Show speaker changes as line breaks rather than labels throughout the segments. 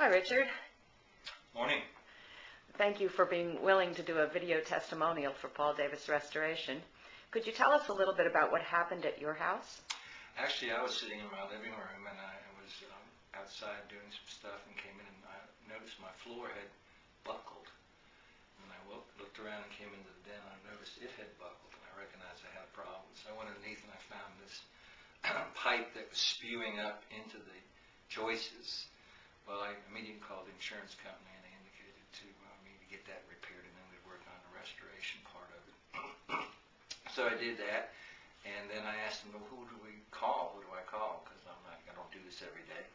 Hi, Richard.
Morning.
Thank you for being willing to do a video testimonial for Paul Davis Restoration. Could you tell us a little bit about what happened at your house?
Actually, I was sitting in my living room and I was outside doing some stuff and came in and I noticed my floor had buckled. And I looked around and came into the den and I noticed it had buckled and I recognized I had a problem. So I went underneath and I found this pipe that was spewing up into the joists. Well, I immediately called the insurance company and they indicated to me to get that repaired and then we'd work on the restoration part of it. So I did that, and then I asked them, well, who do we call? Who do I call? Because I don't do this every day.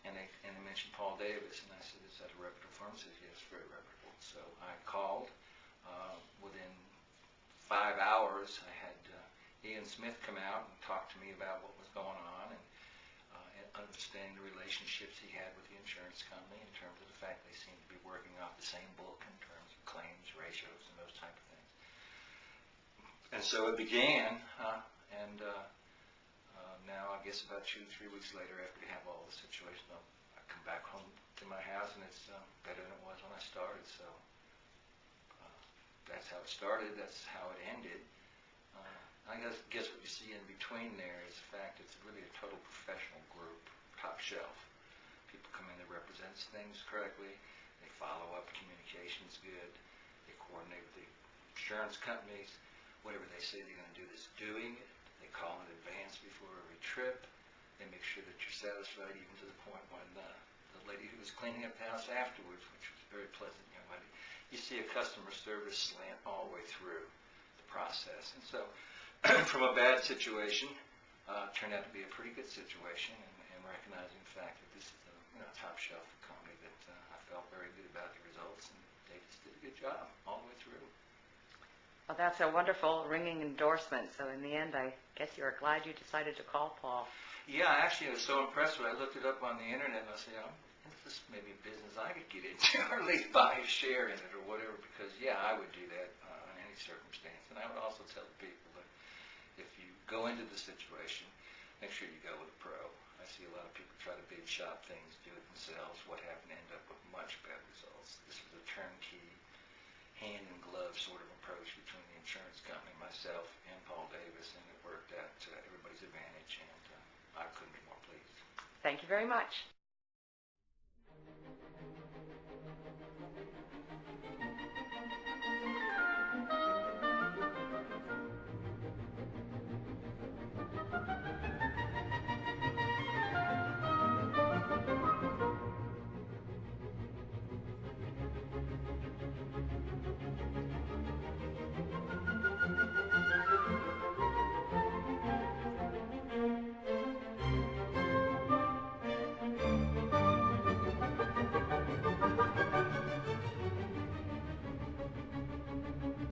And they mentioned Paul Davis, and I said, is that a reputable firm? He says, yes, very reputable. So I called. Within 5 hours, I had Ian Smith come out and talk to me about what was going on and understanding the relationships he had with the insurance company in terms of the fact they seemed to be working off the same book in terms of claims, ratios, and those type of things. And so it began, and now I guess about 2 or 3 weeks later, after we have all the situation, I come back home to my house and it's better than it was when I started. So that's how it started. That's how it ended. I guess what you see in between there is the fact it's really a total professional group, top shelf. People come in that represents things correctly. They follow up. Communication's good. They coordinate with the insurance companies. Whatever they say they're going to do, is doing it. They call in advance before every trip. They make sure that you're satisfied, even to the point when the lady who was cleaning up the house afterwards, which was a very pleasant young lady, you see a customer service slant all the way through the process. And so from a bad situation, turned out to be a pretty good situation, and recognizing the fact that this is a top shelf company that I felt very good about the results, and Davis did a good job all the way through.
Well, that's a wonderful ringing endorsement. So in the end, I guess you were glad you decided to call Paul.
Yeah, actually, I was so impressed when I looked it up on the internet, and I said, this may be a business I could get into, or at least buy a share in it or whatever, because, yeah, I would do that in any circumstance. And I would also tell people that if you go into the situation, make sure you go with a pro. I see a lot of people try to bid shop things, do it themselves. What happened? End up with much better results. This was a turnkey, hand-in-glove sort of approach between the insurance company, myself, and Paul Davis, and it worked out to everybody's advantage, and I couldn't be more pleased.
Thank you very much.